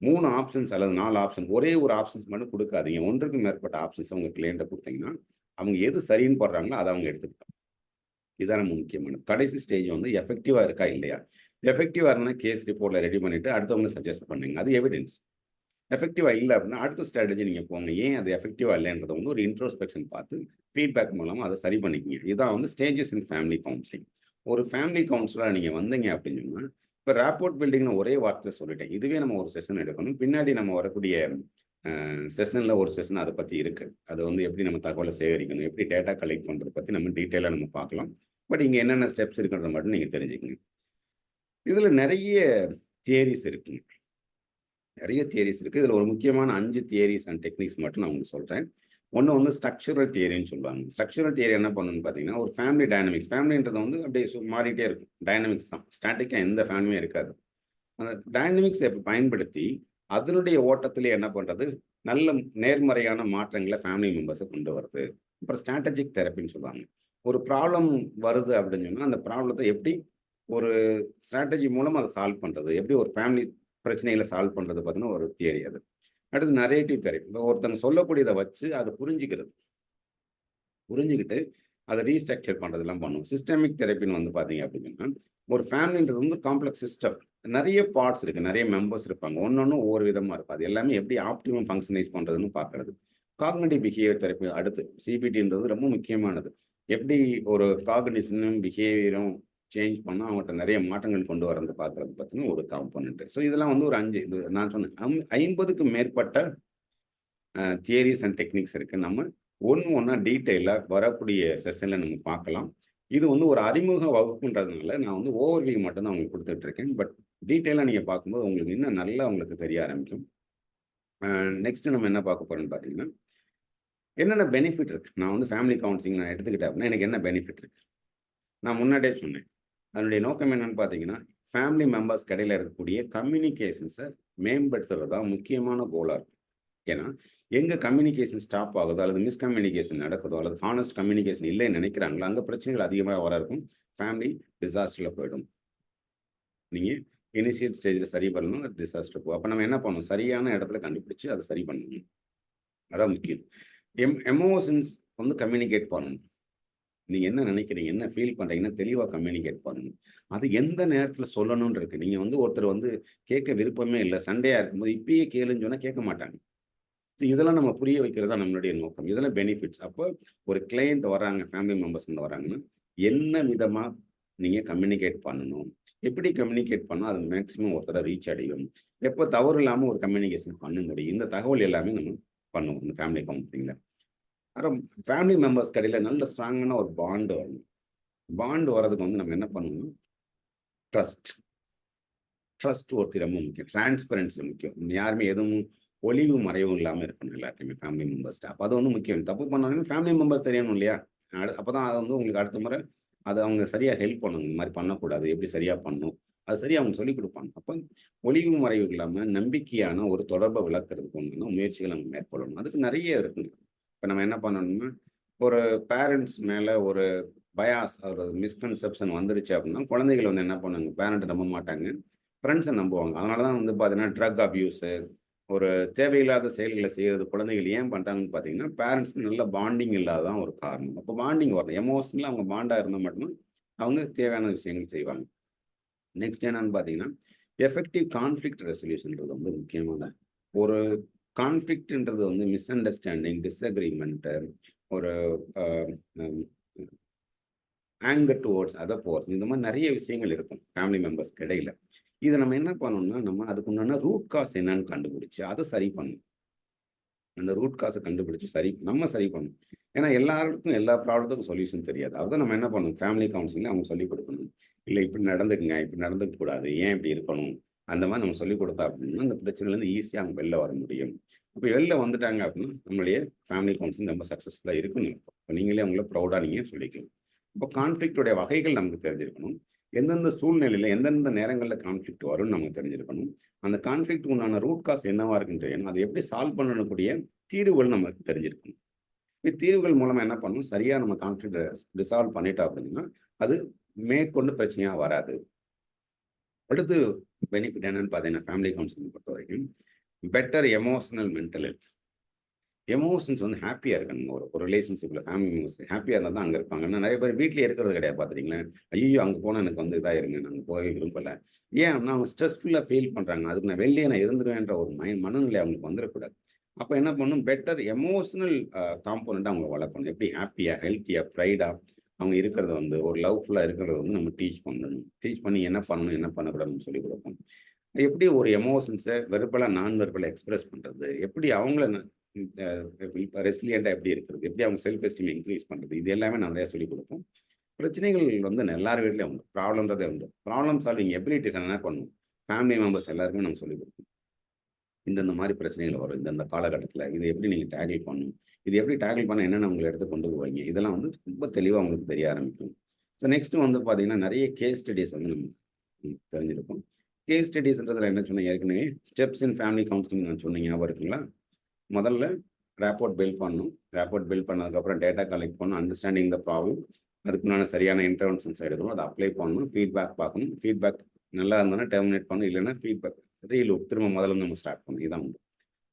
3 ஆப்ஷன்ஸ் அல்லது 4 ஆப்ஷன். ஒரே ஒரு ஆப்ஷன்ஸ் மட்டும் குடுக்காதீங்க. ஒன்றுக்கு மேற்பட்ட ஆப்ஷன்ஸ் உங்க கிளையன்ட்ட குடுத்தீங்கன்னா, அவங்க எது சரின்னு படுறாங்களோ, அத அவங்க எடுத்துக்கிட்டோம். இதான் நம்ம முக்கியமானது. கடைசி ஸ்டேஜ் வந்து எஃபெக்டிவா இருக்கா? இல்லையா? எஃபெக்டிவா இருந்ததுனா கேஸ் ரிப்போர்ட்ல ரெடி பண்ணிட்டு அடுத்தவங்களுக்கு சஜெஸ்ட் பண்ணுங்க. அது எவிடன்ஸ். எஃபெக்டிவா இல்ல அப்படின்னா, அடுத்த ஸ்ட்ராட்டஜி நீங்க போங்க. ஏன் அது எஃபெக்டிவா இல்லன்றத வந்து ஒரு இன்ட்ரோஸ்பெக்ஷன் பார்த்து, ஃபீட்பேக் மூலமா அத சரி பண்ணிக்கங்க. இதான் வந்து ஸ்டேஜஸ் இன் ஃபேமிலி கவுன்சிலிங். ஒரு ஃபேமிலி கவுன்சிலரா நீங்க வந்தீங்க அப்படின்னு சொன்னா, இப்ப ராப்போர்ட் பில்டிங்ன்னு ஒரே வார்த்தையில சொல்லிட்டேன். இதுவே நம்ம ஒரு செஷன் எடுக்கணும். பின்னாடி நம்ம வரக்கூடிய செஷன்ல ஒரு செஷன் அத பத்தி இருக்கு. அது வந்து எப்படி நம்ம தகவல சேகரிக்கணும், எப்படி டேட்டா கலெக்ட் பண்றத பத்தி நம்ம டீட்டெயிலா நம்ம பார்க்கலாம். பட் இங்க என்னென்ன ஸ்டெப்ஸ் இருக்குன்றத மட்டும் நீங்க தெரிஞ்சுக்கங்க. இதுல நெறைய தியரீஸ் இருக்குங்க. நெறைய தியரீஸ் இருக்கு. இதுல ஒரு முக்கியமான 5 தியரீஸ் அண்ட் டெக்னிக்ஸ் மட்டும் நான் உங்களுக்கு சொல்றேன். ஒண்ணு வந்து ஸ்ட்ரக்சரல் தியரின்னு சொல்லுவாங்க. ஸ்ட்ரக்சரல் தியரி என்ன பண்ணும்னு பார்த்தீங்கன்னா, ஒரு ஃபேமிலி டைனமிக்ஸ். ஃபேமிலின்றது வந்து அப்படியே மாறிட்டே இருக்கும். டைனமிக்ஸ் தான். ஸ்டாட்டிக்கா எந்த ஃபேமிலியும் இருக்காது. அந்த டைனமிக்ஸ பயன்படுத்தி, அதனுடைய ஓட்டத்திலே என்ன பண்றது? நல்ல நேர்மறையான மாற்றங்கள ஃபேமிலி மெம்பர்ஸ கொண்டு வரது. அப்புறம் ஸ்ட்ராட்டஜிக் தெரபின்னு சொல்லுவாங்க. ஒரு ப்ராப்ளம் வருது அப்படின்னு சொன்னா, அந்த ப்ராப்ளத்த எப்படி ஒரு ஸ்ட்ராட்டஜி மூலமா அத சால்வ் பண்றது? எப்படி ஒரு ஃபேமிலி பிரச்சனைகள சால்வ் பண்றது பார்த்தீங்கன்னா, ஒரு தியரி அது. அடுத்து நரேட்டிவ் தெரபி. ஒருத்தங்க சொல்லக்கூடியத வச்சு அத புரிஞ்சுக்கிறது. புரிஞ்சுகிட்டு, அத ரீஸ்ட்ரக்சர் பண்றதெல்லாம் பண்ணுவோம். சிஸ்டமிக் தெரபின்னு வந்து பார்த்தீங்க அப்டின்னா, ஒரு ஃபேமிலின்றது வந்து காம்ப்ளக்ஸ் சிஸ்டம். நெறைய பார்ட்ஸ் இருக்கு. நெறைய மெம்பர்ஸ் இருப்பாங்க. ஒண்ணொண்ணும் ஒவ்வொரு விதமா இருக்கும். அது எல்லாமே எப்படி ஆப்டிமம் ஃபங்ஷனைஸ் பண்றதுன்னு பார்க்கறது. காக்னிட்டிவ் பிஹேவியர் தெரபி அடுத்து. சிபிடின்றது ரொம்ப முக்கியமானது. எப்படி ஒரு காக்னிஷனும், பிஹேவியரும் சேஞ்ச் பண்ணா அவங்கட்ட நெறைய மாற்றங்கள் கொண்டு வரது பார்க்கறது பார்த்தீங்கன்னா, ஒரு காம்போனன்ட். ஸோ இதெல்லாம் வந்து ஒரு 5 இது நான் சொன்னேன். 50க்கும் மேற்பட்ட தியரீஸ் அண்ட் டெக்னிக்ஸ் இருக்கு. நம்ம ஒண்ணா டீட்டெயிலா வரக்கூடிய செஷன்ல நம்ம பார்க்கலாம். இது வந்து ஒரு அறிமுக வகுப்புன்றதுனால, நான் வந்து ஓவர்வியூ மட்டும் தான் உங்களுக்கு குடுத்துட்டு இருக்கேன். பட் டீட்டெயிலா நீங்க பார்க்கும்போது உங்களுக்கு இன்னும் நல்லா உங்களுக்கு தெரிய ஆரம்பிக்கும். நெக்ஸ்ட் நம்ம என்ன பார்க்க போறோம்ன்னு பார்த்தீங்கன்னா, என்னென்ன பெனிஃபிட் இருக்கு? நான் வந்து ஃபேமிலி கவுன்சிலிங் நான் எடுத்துக்கிட்டேன் அப்படின்னா, எனக்கு என்ன பெனிஃபிட் இருக்கு? நான் முன்னாடியே சொன்னேன். அதனுடைய நோக்கம் என்னன்னு பார்த்தீங்கன்னா, ஃபேமிலி மெம்பர்ஸ்க்கு இடையில இருக்கக்கூடிய கம்யூனிகேஷன்ஸ மேம்படுத்துறது தான் முக்கியமான கோலா இருக்கும். ஏன்னா, எங்க கம்யூனிகேஷன் ஸ்டாப் ஆகுதோ, அல்லது மிஸ்கம்யூனிகேஷன் நடக்குதோ, அல்லது ஹானஸ்ட் கம்யூனிகேஷன் இல்லைன்னு நினைக்கிறாங்களோ, அங்க பிரச்சனைகள் அதிகமா வர இருக்கும். ஃபேமிலி டிசாஸ்டர்ல போயிடும். நீங்க இனிஷியல் ஸ்டேஜ்ல சரி பண்ணணும். டிசாஸ்டர் அப்ப நம்ம என்ன பண்ணணும்? சரியான இடத்துல கண்டுபிடிச்சு அத சரி பண்ணணும். அதான் முக்கியம். எமோஷன்ஸ் வந்து கம்யூனிகேட் பண்ணணும். நீங்க என்ன நினைக்கிறீங்க? என்ன ஃபீல் பண்றீங்கன்னு தெளிவா கம்யூனிகேட் பண்ணணும். அது எந்த நேரத்துல சொல்லணும்னு இருக்கு. நீங்க வந்து ஒருத்தர் வந்து கேட்க விருப்பமே இல்ல. சண்டையா இருக்கும்போது, இப்பயே கேளுன்னு சொன்னா கேட்க மாட்டாங்க. இதெல்லாம் நம்ம புரிய வைக்கிறது தான் நம்மளுடைய நோக்கம். இதெல்லாம் பெனிஃபிட்ஸ். அப்போ ஒரு கிளையண்ட் வராங்க, ஃபேமிலி மெம்பர்ஸ் வராங்கன்னா, என்ன விதமா நீங்கள் கம்யூனிகேட் பண்ணணும். எப்படி கம்யூனிகேட் பண்ணால் அது மேக்ஸிமம் ஒருத்தரை ரீச் அடையும், எப்போ தவறு இல்லாமல் ஒரு கம்யூனிகேஷன் பண்ண முடியும், இந்த தகவல் எல்லாமே நம்ம பண்ணுவோம் இந்த ஃபேமிலி கவுன்சிலிங்கில். அப்புறம் ஃபேமிலி மெம்பர்ஸ் கடையில் நல்ல ஸ்ட்ராங்கான ஒரு பாண்டு வரணும். பாண்டு வர்றதுக்கு வந்து நம்ம என்ன பண்ணணும், ட்ரஸ்ட். ட்ரஸ்ட் ஒருத்தர் ரொம்ப முக்கியம். டிரான்ஸ்பரன்சி முக்கியம். யாருமே எதுவும் ஒளிவு மறைவும் இல்லாமல் இருக்கணும் எல்லாத்தையுமே ஃபேமிலி மெம்பர்ஸ்ட்டு. அப்போ அது வந்து முக்கியம். தப்பு பண்ணாலுமே ஃபேமிலி மெம்பர்ஸ் தெரியணும் இல்லையா? அப்போ தான் அது வந்து உங்களுக்கு அடுத்த முறை அதை அவங்க சரியாக ஹெல்ப் பண்ணணும். இந்த மாதிரி பண்ணக்கூடாது, எப்படி சரியாக பண்ணணும், அது சரியாக அவங்க சொல்லிக் கொடுப்பாங்க. அப்போ ஒளிவு மறைவு இல்லாமல் நம்பிக்கையான ஒரு தொடர்பை விளக்குறதுக்கு ஒன்று முயற்சிகள் நம்ம மேற்கொள்ளணும். அதுக்கு நிறைய இருக்குங்க. இப்போ நம்ம என்ன பண்ணணும்னா, ஒரு பேரண்ட்ஸ் மேலே ஒரு பயாஸ், ஒரு மிஸ்கன்செப்ஷன் வந்துருச்சு அப்படின்னா, குழந்தைகள் வந்து என்ன பண்ணுவாங்க, பேரண்ட்டை நம்ப மாட்டாங்க, ஃப்ரெண்ட்ஸை நம்புவாங்க. அதனால தான் வந்து பார்த்தீங்கன்னா, ட்ரக் அப்யூஸு, ஒரு தேவையில்லாத செயல்களை செய்கிறது குழந்தைகள் ஏன் பண்ணுறாங்கன்னு பார்த்தீங்கன்னா, பேரண்ட்ஸ்க்கு நல்ல பாண்டிங் இல்லாததான் ஒரு காரணம். அப்போ பாண்டிங் வரணும். எமோஷனலாக அவங்க பாண்டாக இருந்தால் மட்டும்தான் அவங்க தேவையான விஷயங்கள் செய்வாங்க. நெக்ஸ்ட் என்னன்னு பார்த்தீங்கன்னா, எஃபெக்டிவ் கான்ஃப்ளிக்ட் ரெசல்யூஷன்றது வந்து முக்கியமான ஒரு கான்ஃப்ளிக்ட்ன்றது வந்து மிஸ் அண்டர்ஸ்டாண்டிங், டிஸ்அக்ரிமெண்ட்டு, ஒரு ஆங்கர் டுவோர்ட்ஸ் அதர் பர்சன், இந்த மாதிரி நிறைய விஷயங்கள் இருக்கும் ஃபேமிலி மெம்பர்ஸ்க்கு இடையில. இதை நம்ம என்ன பண்ணணும்னா, நம்ம அதுக்கு உண்டான ரூட் காஸ் என்னன்னு கண்டுபிடிச்சு அதை சரி பண்ணணும். அந்த ரூட் காஸை கண்டுபிடிச்சு நம்ம சரி பண்ணணும். ஏன்னா எல்லாருக்கும் எல்லா ப்ராப்ளத்துக்கும் சொல்யூஷன் தெரியாது. அதுதான் நம்ம என்ன பண்ணணும், ஃபேமிலி கவுன்சிலிங்கில் அவங்க சொல்லிக் கொடுக்கணும். இல்லை இப்படி நடந்துக்குங்க, இப்படி நடந்துக்க கூடாது, ஏன் இப்படி இருக்கணும், அந்த மாதிரி நம்ம சொல்லிக் கொடுத்தா அப்படின்னா அந்த பிரச்சனைலேருந்து ஈஸியாக அவங்க வெளில வர முடியும். அப்போ வெளில வந்துட்டாங்க அப்படின்னா நம்மளுடைய ஃபேமிலி கவுன்சிலிங் ரொம்ப சக்ஸஸ்ஃபுல்லாக இருக்குன்னு அர்த்தம். இப்போ நீங்களே உங்களை ப்ரௌடாக நீங்கள் சொல்லிக்கலாம். இப்போ கான்ஃப்ளிக்டோடைய வகைகள் நமக்கு தெரிஞ்சிருக்கணும். எந்தெந்த சூழ்நிலையில் எந்தெந்த நேரங்களில் கான்ஃப்ளிக்ட் வரும்னு நமக்கு தெரிஞ்சிருக்கணும். அந்த கான்ஃப்ளிக்ட் உண்டான ரூட் காஸ் என்னவா இருக்குன்னு தெரியணும். அதை எப்படி சால்வ் பண்ணக்கூடிய தீர்வுகள் நமக்கு தெரிஞ்சிருக்கணும். தீர்வுகள் மூலமா என்ன பண்ணணும், சரியா நம்ம கான்ஃப்ளிக்ட் ரிசால்வ் பண்ணிட்டோம் அப்படின்னா அது மேற்கொண்டு பிரச்சனையா வராது. அடுத்து பெனிஃபிட் என்னன்னு பார்த்தீங்கன்னா, ஃபேமிலி கவுன்சிலிங் பொறுத்த வரைக்கும் better emotional mental health. Emotions வந்து ஹாப்பியாக இருக்கணும். ஒரு ரிலேஷன்ஷிப்பில் ஃபேமிலி மெம்பர்ஸ் ஹாப்பியாக இருந்தால் தான் அங்கே இருப்பாங்க. ஆனால் நிறைய பேர் வீட்டிலே இருக்கிறது கிடையாது பார்த்துருங்களேன். ஐயோ அங்கே போனால் எனக்கு வந்து இதாக இருங்க, நாங்கள் போய் விரும்பலை. ஏன் அப்படின்னா அவங்க ஸ்ட்ரெஸ்ஃபுல்லாக ஃபீல் பண்ணுறாங்க. அதுக்கு நான் வெளியே நான் இருந்துருவேன்ற ஒரு மனநிலை அவங்களுக்கு வந்துடக்கூடாது. அப்போ என்ன பண்ணணும், பெட்டர் எமோஷனல் காம்போனண்ட்டாக அவங்க வளர்க்கணும். எப்படி ஹாப்பியாக, ஹெல்த்தியாக, ப்ரைடாக அவங்க இருக்கிறத வந்து ஒரு லவ்ஃபுல்லாக இருக்கிறத வந்து நம்ம டீச் பண்ணணும். டீச் பண்ணி என்ன பண்ணணும், என்ன பண்ணக்கூடாதுன்னு சொல்லிக் கொடுப்போம். எப்படி ஒரு எமோஷன்ஸை வெர்பலாக நான் வெர்பலாக எக்ஸ்பிரஸ் பண்ணுறது, எப்படி அவங்கள ரெசிலியண்டாக எப்படி இருக்கிறது, எப்படி அவங்க செல்ஃப் எஸ்டீம் இன்க்ரீஸ் பண்ணுறது, இது எல்லாமே நான் நிறையா சொல்லிக் கொடுப்போம். பிரச்சனைகள் வந்து எல்லார் வீட்லேயும் உண்டு, ப்ராப்ளம்ன்றதே உண்டு. ப்ராப்ளம் சால்விங் எபிலிட்டிஸ் என்ன பண்ணணும், ஃபேமிலி மெம்பர்ஸ் எல்லாருக்குமே நம்ம சொல்லிக் கொடுப்போம். இந்தந்த மாதிரி பிரச்சனைகள் வரும் இந்தந்த காலகட்டத்தில், இதை எப்படி நீங்கள் டேக்கிள் பண்ணணும், இது எப்படி டேக்கிள் பண்ண என்னென்ன உங்களை எடுத்து கொண்டு போவீங்க, இதெல்லாம் வந்து ரொம்ப தெளிவாக உங்களுக்கு தெரிய ஆரம்பிக்கும். ஸோ நெக்ஸ்ட்டு வந்து பார்த்தீங்கன்னா, நிறைய கேஸ் ஸ்டடீஸ் வந்து நம்ம தெரிஞ்சிருக்கும். கேஸ் ஸ்டடீஸ்ன்றதில் என்ன சொன்னேன் ஏற்கனவே, ஸ்டெப்ஸ் இன் ஃபேமிலி கவுன்சிலிங் நான் சொன்னீங்க ஞாபகம் இருக்குங்களா? முதல்ல ரேப்போர்ட் பில்ட் பண்ணணும். ரேப்போர்ட் பில்ட் பண்ணதுக்கப்புறம் டேட்டா கலெக்ட் பண்ணணும், அண்டர்ஸ்டாண்டிங் த ப்ராப்ளம், அதுக்குண்டான சரியான இன்டர்வென்ஷன்ஸ் எடுக்கணும், அதை அப்ளை பண்ணணும், ஃபீட்பேக் பார்க்கணும், ஃபீட்பேக் நல்லா இருந்தோன்னா டெர்மினேட் பண்ணணும், இல்லைன்னா ஃபீட்பேக் ரீலூப் திரும்ப முதல்ல நம்ம ஸ்டார்ட் பண்ணணும். இதான் உண்டு.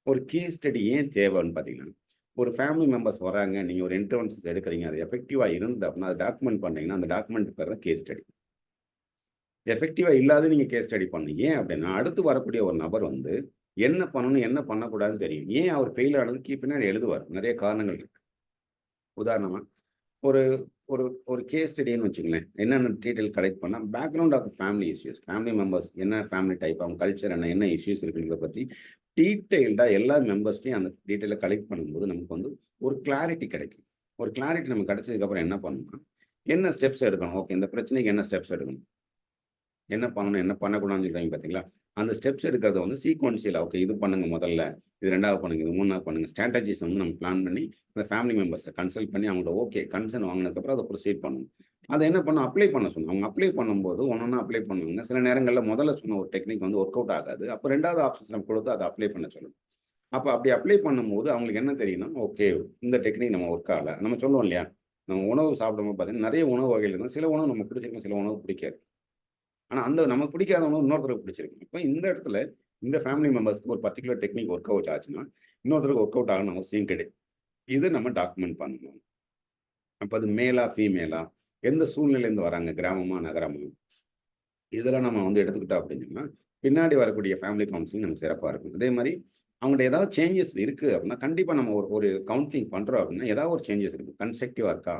ஒரு கேஸ் ஸ்டடி ஏன் தேவைன்னு பார்த்தீங்கன்னா, ஒரு ஃபேமிலி மெம்பர்ஸ் வராங்க, நீங்கள் ஒரு இன்டர்வென்ஷன்ஸ் எடுக்கிறீங்க, அது எஃபெக்டிவாக இருந்து அப்படின்னா அதை டாக்குமெண்ட் பண்ணீங்கன்னா அந்த டாக்குமெண்ட் பேர் தான் கேஸ் ஸ்டடி. எஃபெக்டிவாக இல்லாத நீங்கள் கேஸ் ஸ்டடி பண்ணீங்க. ஏன் அப்படின்னா அடுத்து வரக்கூடிய ஒரு நபர் வந்து என்ன பண்ணணும், என்ன பண்ணக்கூடாதுன்னு தெரியும். ஏன் அவர் ஃபெயில் ஆனதுக்கு பின்னாடி எழுதுவார். நிறைய காரணங்கள் இருக்கு. உதாரணமா, ஒரு ஒரு ஒரு கேஸ் ஸ்டடின்னு வச்சுங்களேன். என்னென்ன டீட்டெயில் கலெக்ட் பண்ணால் background of family issues, family members என்ன ஃபேமிலி டைப், அவங்க கல்ச்சர் என்ன இஷ்யூஸ் இருக்குன்றத பற்றி டீட்டெயில்டாக எல்லா மெம்பர்ஸ்டையும் அந்த டீட்டெயிலை கலெக்ட் பண்ணும்போது நமக்கு வந்து ஒரு கிளாரிட்டி கிடைக்கும். ஒரு கிளாரிட்டி நமக்கு கிடைச்சதுக்கப்புறம் என்ன பண்ணணும்னா, என்ன ஸ்டெப்ஸ் எடுக்கணும், ஓகே இந்த பிரச்சனைக்கு என்ன ஸ்டெப்ஸ் எடுக்கணும், என்ன பண்ணணும், என்ன பண்ணக்கூடாதுன்னு சொல்றாங்க பார்த்தீங்களா? அந்த ஸ்டெப்ஸ் எடுக்கிறத வந்து சீக்வன்ஷியலா, ஓகே இது பண்ணுங்க முதல்ல, இது 2வது பண்ணுங்க, இது 3வது பண்ணுங்க. ஸ்ட்ராட்டஜிஸ் வந்து நம்ம பிளான் பண்ணி அந்த ஃபேமிலி மெம்பர்ஸை கன்சல்ட் பண்ணி அவங்களோட ஓகே கன்சர்ன் வாங்கினதுக்கப்புறம் அதை ப்ரொசீட் பண்ணணும். அதை என்ன பண்ணணும், அப்ளை பண்ண சொன்னோம். அவங்க அப்ளை பண்ணும்போது ஒன்னொன்னா அப்ளை பண்ணுவாங்க. சில நேரங்களில் முதல்ல சொன்ன ஒரு டெக்னிக் வந்து ஒர்க் அவுட் ஆகாது. அப்போ 2வது ஆப்ஷன்ஸ் நம்ம கொடுத்து அதை அப்ளை பண்ண சொல்லணும். அப்போ அப்படி அப்ளை பண்ணும்போது அவங்களுக்கு என்ன தெரியும்னா, ஓகே இந்த டெக்னிக் நம்ம ஒர்க் ஆகல. நம்ம சொல்லுவோம் இல்லையா, நம்ம உணவு சாப்பிடும்போது பார்த்தீங்கன்னா நிறைய உணவு வகைகள் இருந்தால் சில உணவு நமக்கு பிடிச்சிருக்கும், சில உணவு பிடிக்காது. ஆனால் அந்த நமக்கு பிடிக்காத உணவு இன்னொருத்தருக்கு பிடிச்சிருக்கு. இப்போ இந்த இடத்துல இந்த ஃபேமிலி மெம்பர்ஸ்க்கு ஒரு பர்டிகுலர் டெக்னிக் ஒர்க் அவுட் ஆச்சுன்னா இன்னொருத்தருக்கு ஒர்க் அவுட் ஆகணும் அவசியம் கிடையாது. இது நம்ம டாக்குமெண்ட் பண்ணணும். அப்போ அது மேலா ஃபீமேலா, எந்த சூழ்நிலையிலேருந்து வராங்க, கிராமமா நகரமா, இதெல்லாம் நம்ம வந்து எடுத்துக்கிட்டோம் அப்படின்னா பின்னாடி வரக்கூடிய ஃபேமிலி கவுன்சிலிங் நமக்கு சிறப்பாக இருக்கும். அதே மாதிரி அவங்கள்ட்ட ஏதாவது சேஞ்சஸ் இருக்குது அப்படின்னா கண்டிப்பாக நம்ம ஒரு ஒரு கவுன்சிலிங் பண்ணுறோம் அப்படின்னா ஏதாவது ஒரு சேஞ்சஸ் இருக்கும். கன்ஸ்ட்ரக்டிவாக இருக்கா,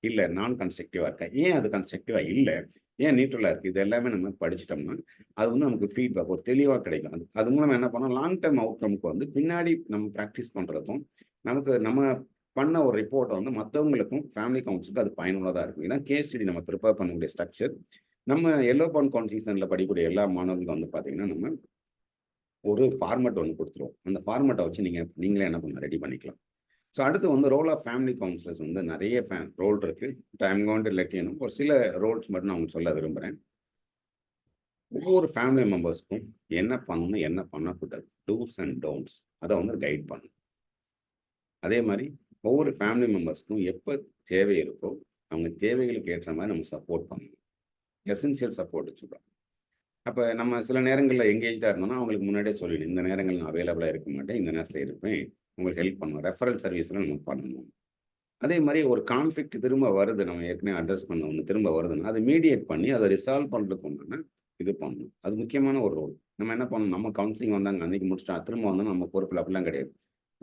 இல்ல நான் கன்ஸ்ட்ரக்டிவா இருக்கா? ஏன் அது கன்ஸ்ட்ரக்டிவா இல்ல? ஏன் நியூட்ரலா இருக்கு? இது எல்லாமே நம்ம படிச்சுட்டோம்னா, அது வந்து நமக்கு ஃபீட்பேக் ஒரு தெளிவா கிடைக்கும். அது அது மூலமா என்ன பண்ணலாம், லாங் டெர்ம் அவுட்கம்க்கு வந்து பின்னாடி நம்ம பிராக்டிஸ் பண்றதுக்கும், நமக்கு நம்ம பண்ண ஒரு ரிப்போர்ட்ட வந்து மத்தவங்களுக்கும், ஃபேமிலி கவுன்சிலுக்கு அது பயனுள்ளதா இருக்கும். இதான் கேஸ் ஸ்டடி நம்ம பிரிப்பேர் பண்ணக்கூடிய ஸ்ட்ரக்சர். நம்ம எல்லோ பவுண்ட் கவுன்சிலிங் சென்டர்ல படிக்கக்கூடிய எல்லா மாணவர்களுக்கும் வந்து பார்த்தீங்கன்னா, நம்ம ஒரு ஃபார்மேட் ஒண்ணு குடுத்துருவோம். அந்த ஃபார்மேட்ட வச்சு நீங்களே என்ன பண்ணலாம், ரெடி பண்ணிக்கலாம். ஸோ அடுத்து வந்து ரோல் ஆஃப் ஃபேமிலி கவுன்சிலர்ஸ் வந்து நெறைய ரோல் இருக்கு. I am going to let you know. ஒரு சில ரோல்ஸ் மட்டும் நான் உங்களுக்கு சொல்ல விரும்புறேன். ஒவ்வொரு ஃபேமிலி மெம்பர்ஸ்க்கும் என்ன பண்ணணும், என்ன பண்ணக்கூடாது. டூஸ் அண்ட் டோன்ட்ஸ் அத வந்து கைட் பண்ணணும். அதே மாரி ஒவ்வொரு ஃபேமிலி மெம்பர்ஸ்க்கும் எப்ப தேவை இருக்கோ, அவங்க தேவைகளுக்கு ஏற்ற மாரி நம்ம சப்போர்ட் பண்ணணும். எசென்ஷியல் சப்போர்ட் சொல்றோம். அப்ப நம்ம சில நேரங்கள்ல எங்கேஜ்டா இருந்தோம்னா, அவங்களுக்கு முன்னாடியே சொல்லிடணும். இந்த நேரங்கள்ல நான் அவைலபிளா இருக்க மாட்டேன். இந்த நேரத்தில இருப்பேன். உங்களுக்கு ஹெல்ப் பண்ணுவேன். ரெஃபரல் சர்வீஸ்லாம் நம்ம பண்ணணும். அதே மாரி ஒரு கான்ஃப்ளிக்ட் திரும்ப வருது. நம்ம ஏற்கனவே அட்ரஸ் பண்ண ஒண்ணு திரும்ப வருதுன்னா, அத மீடியேட் பண்ணி அத ரிசால்வ் பண்றதுக்கு உண்டான இது பண்ணணும். அது முக்கியமான ஒரு ரோல். நம்ம என்ன பண்ணணும், நம்ம கவுன்சிலிங் வந்தாங்க அன்னைக்கு முடிச்சுட்டா திரும்ப வந்தா நம்ம பொறுப்புல அப்படிலாம் கிடையாது.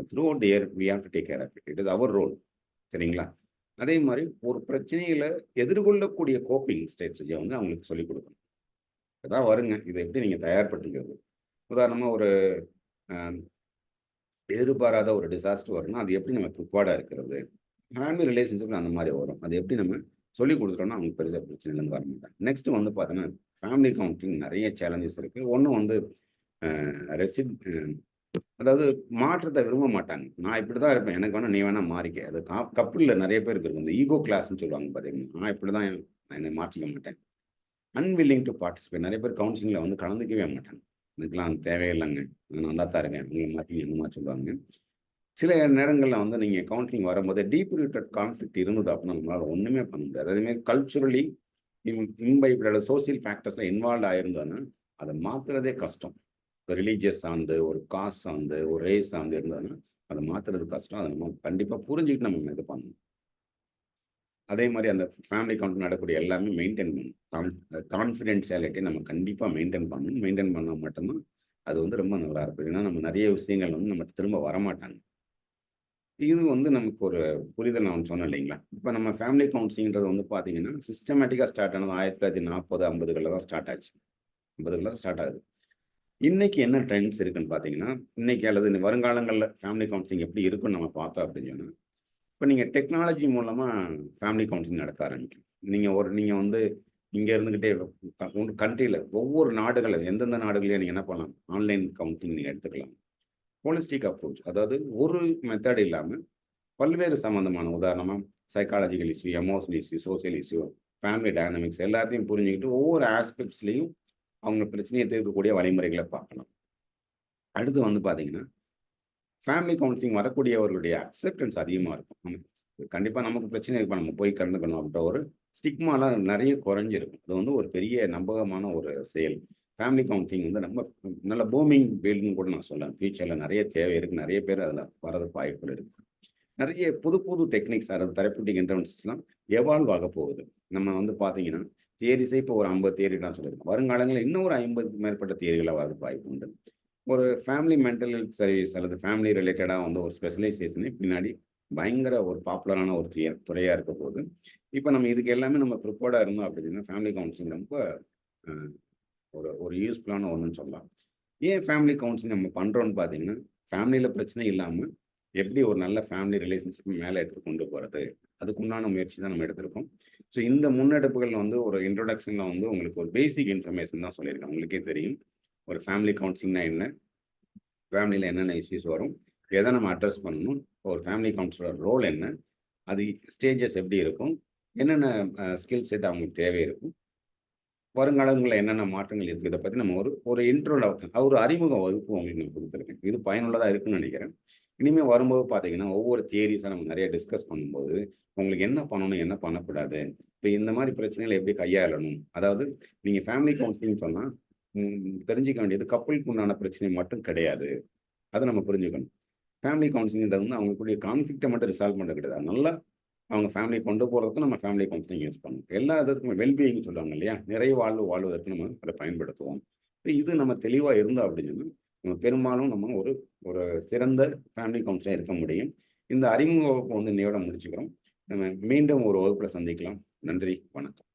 Throughout the year we have to take care of it. It is our role. சரிங்களா? அதே மாரி ஒரு பிரச்சனையில எதிர்கொள்ளக்கூடிய கோப்பிங் ஸ்ட்ராட்டஜிய வந்து அவங்களுக்கு சொல்லிக் குடுக்கணும். இதான் வருங்க. இத எப்படி நீங்க தயார்படுத்திக்கிறது? உதாரணமா ஒரு அ எதிர்பாராத ஒரு டிசாஸ்டர் வரும்னா, அது எப்படி நம்ம ப்ரிப்பேர்டா இருக்கிறது? ஃபேமிலி ரிலேஷன்ஷிப்ல அந்த மாரி வரும். அது எப்படி நம்ம சொல்லிக் குடுத்துட்டோம்னா, அவங்க பெருசா பிரச்சனையிலருந்து வரமாட்டாங்க. நெக்ஸ்ட் வந்து பார்த்தீங்கன்னா, ஃபேமிலி கவுன்சிலிங் நெறைய சேலஞ்சஸ் இருக்கு. ஒண்ணு வந்து அ ரெசிட் அதாவது மாற்றத்த விரும்ப மாட்டாங்க. நான் இப்படிதான் இருப்பேன். எனக்கு வேணா நீ வேணா மாறிக்க. அது கப்புல்ல நெறைய பேருக்கு இருக்கும். இந்த ஈகோ கிளாஸ்ன்னு சொல்லுவாங்க பார்த்தீங்கன்னா, நான் இப்படிதான் நான் என்னை மாற்றிக்க மாட்டேன். அன்வில்லிங் டூ பார்ட்டிசிபேட் நெறைய பேர் கவுன்சிலிங்ல வந்து கலந்துக்கவே மாட்டாங்க. எனக்கெல்லாம் அது தேவையில்லங்க. நான் நல்லா தான் இருக்கேன். உங்கள மாத்திங்க அந்த மாரி சொல்லுவாங்க. சில நேரங்கள்ல வந்து நீங்க கவுன்சிலிங் வரும்போது டீப் ரூட்டட் கான்ஃப்ளிக்ட் இருந்தது அப்படின்னா, நம்மளால ஒண்ணுமே பண்ண முடியாது. அதேமாரி கல்ச்சுரலி இம்பைப்டு அல்லது சோசியல் ஃபேக்டர்ஸ்ல இன்வால்வ் ஆயிருந்ததுன்னா, அத மாத்துறதே கஷ்டம். ரிலிஜியஸ் சார்ந்து, ஒரு காஸ்ட் சார்ந்து, ஒரு ரேஸ் சார்ந்து இருந்ததுன்னா, அத மாத்துறது கஷ்டம். அத நம்ம கண்டிப்பா புரிஞ்சுக்கிட்டு நம்ம இது பண்ணணும். அதே மாரி அந்த ஃபேமிலி கவுன்சில் நடக்கக்கூடிய எல்லாமே மெயின்டெயின் பண்ணணும். கான்ஃபிடென்ஷியாலிட்டிய நம்ம கண்டிப்பா மெயின்டெயின் பண்ணணும். மெயின்டெயின் பண்ணா மட்டும் தான், அது வந்து ரொம்ப நல்லா இருக்கும். இல்லைன்னா நம்ம நெறைய விஷயங்கள் வந்து நம்மட்ட திரும்ப வரமாட்டாங்க. இது வந்து நமக்கு ஒரு புரிதல் நான் சொன்னேன் இல்லைங்களா? இப்ப நம்ம ஃபேமிலி கவுன்சிலிங்ன்றது வந்து பார்த்தீங்கன்னா, சிஸ்டமேட்டிக்கா ஸ்டார்ட் ஆனது 1940, 50கள்ல தான் ஸ்டார்ட் ஆச்சு. 50கள்ல தான் ஸ்டார்ட் ஆகுது. இன்னைக்கு என்ன ட்ரெண்ட்ஸ் இருக்குன்னு பார்த்தீங்கன்னா, இன்னைக்கு அல்லது வருங்காலங்கள்ல ஃபேமிலி கவுன்சிலிங் எப்படி இருக்குன்னு நம்ம பார்த்தோம் அப்படின்னு சொன்னா, இப்ப நீங்க டெக்னாலஜி மூலமா ஃபேமிலி கவுன்சிலிங் நடக்க ஆரம்பிக்கும். நீங்க வந்து இங்க இருந்துகிட்டே கண்ட்ரில ஒவ்வொரு நாடுகள்ல எந்தெந்த நாடுகள்லயும் நீங்க என்ன பண்ணலாம்? ஆன்லைன் கவுன்சிலிங் நீங்க எடுத்துக்கலாம். ஹோலிஸ்டிக் அப்ரோச் அதாவது ஒரு மெத்தட் இல்லாம பல்வேறு சம்மந்தமான உதாரணமா psychological issue, emotional issue, social issue, family dynamics எல்லாத்தையும் புரிஞ்சுக்கிட்டு ஒவ்வொரு ஆஸ்பெக்ட்ஸ்லயும் அவங்க பிரச்சனைய தீர்க்கக்கூடிய வழிமுறைகள பார்க்கலாம். அடுத்து வந்து பார்த்தீங்கன்னா, ஃபேமிலி கவுன்சிலிங் வரக்கூடியவர்களுடைய அக்செப்டன்ஸ் அதிகமா இருக்கும். கண்டிப்பா நமக்கு பிரச்சனை இருக்கு. நம்ம போய் கலந்துக்கணும் அப்படின்ற ஒரு ஸ்டிக்மாலாம் நெறைய குறைஞ்சிருக்கும். அது வந்து ஒரு பெரிய நம்பகமான ஒரு செயல். ஃபேமிலி கவுன்சிலிங் வந்து ரொம்ப நல்ல பூமிங் ஃபீல்டுன்னு கூட நான் சொல்லுவேன். ஃபியூச்சர்ல நெறைய தேவை இருக்கு. நெறைய பேர் அதுல வரதுக்கு வாய்ப்புகள் இருக்கு. நெறைய புது புது டெக்னிக்ஸ் அதாவது தெரப்யூட்டிக் இன்டர்வென்ஷன்ஸ்லாம் எவால்வ் ஆக போகுது. நம்ம வந்து பார்த்தீங்கன்னா, தியரிஸே இப்போ ஒரு 50 தியரி நான் சொல்லியிருக்கேன். வருங்காலங்கள்ல இன்னும் ஒரு 50க்கு மேற்பட்ட தியரிகளா வரதுக்கு வாய்ப்பு உண்டு. ஒரு ஃபேமிலி மென்டல் ஹெல்த் சர்வீஸ் அல்லது ஃபேமிலி ரிலேட்டடா வந்து ஒரு ஸ்பெஷலைசேஷனே பின்னாடி பயங்கர ஒரு பாப்புலரான ஒரு துறையா இருக்க போகுது. இப்ப நம்ம இதுக்கு எல்லாமே நம்ம ப்ரிப்பேர்டா இருந்தோம் அப்படின்னா, ஃபேமிலி கவுன்சிலிங் ரொம்ப அ ஒரு ஒரு யூஸ்ஃபுல்லான ஒண்ணுன்னு சொல்லலாம். ஏன் ஃபேமிலி கவுன்சிலிங் நம்ம பண்றோம்ன்னு பார்த்தீங்கன்னா, ஃபேமிலில பிரச்சனை இல்லாம எப்படி ஒரு நல்ல ஃபேமிலி ரிலேஷன்ஷிப் மேல எடுத்து கொண்டு போறது? அதுக்குண்டான முயற்சி தான் நம்ம எடுத்திருக்கோம். ஸோ இந்த முன்னெடுப்புகள் வந்து ஒரு இன்ட்ரோடக்ஷன்ல வந்து உங்களுக்கு ஒரு பேசிக் இன்ஃபர்மேஷன் தான் சொல்லியிருக்கேன். உங்களுக்கே தெரியும். ஒரு ஃபேமிலி கவுன்சிலிங்னா என்ன? ஃபேமிலில என்னென்ன இஷ்யூஸ் வரும்? எத நம்ம அட்ரஸ் பண்ணணும்? ஒரு ஃபேமிலி கவுன்சிலர் ரோல் என்ன? அது ஸ்டேஜஸ் எப்படி இருக்கும்? என்னென்ன ஸ்கில் செட் அவங்களுக்கு தேவை இருக்கும்? வருங்காலங்கள்ல என்னென்ன மாற்றங்கள் இருக்கு? இத பத்தி நம்ம ஒரு ஒரு ஒரு அறிமுக வகுப்பு உங்களுக்கு நான் குடுத்துருக்கேன். இது பயனுள்ளதா இருக்குன்னு நெனைக்கிறேன். இனிமே வரும்போது பார்த்தீங்கன்னா, ஒவ்வொரு தியரீஸா நம்ம நெறைய டிஸ்கஸ் பண்ணும்போது, உங்களுக்கு என்ன பண்ணணும்? என்ன பண்ணக்கூடாது? இப்ப இந்த மாரி பிரச்சனைகள எப்படி கையாளணும்? அதாவது நீங்க ஃபேமிலி கவுன்சிலிங்ன்னு சொன்னா, தெரிஞ்சுக்க வேண்டியது கப்புலுக்கு உண்டான பிரச்சனை மட்டும் கிடையாது. அத நம்ம புரிஞ்சுக்கணும். ஃபேமிலி கவுன்சிலிங்ன்றது வந்து அவங்களுக்குரிய கான்ஃப்ளிக்ட்ட மட்டும் ரிசால்வ் பண்றது கிடையாது. நல்லா அவங்க ஃபேமிலிய கொண்டு போறதுக்கும் நம்ம ஃபேமிலி கவுன்சிலிங் யூஸ் பண்ணணும். எல்லா விதத்துக்குமே வெல் சொல்லுவாங்க இல்லையா? நிறைவாழ்வு வாழ்வதற்கு நம்ம அத பயன்படுத்துவோம். இது நம்ம தெளிவா இருந்தோம் அப்படின்னு சொன்னா, நம்ம பெரும்பாலும் நம்ம ஒரு ஒரு சிறந்த ஃபேமிலி கவுன்சிலரா இருக்க முடியும். இந்த அறிமுக வகுப்ப வந்து இன்னையோட முடிச்சுக்கிறோம். நம்ம மீண்டும் ஒரு வகுப்புல சந்திக்கலாம். நன்றி, வணக்கம்.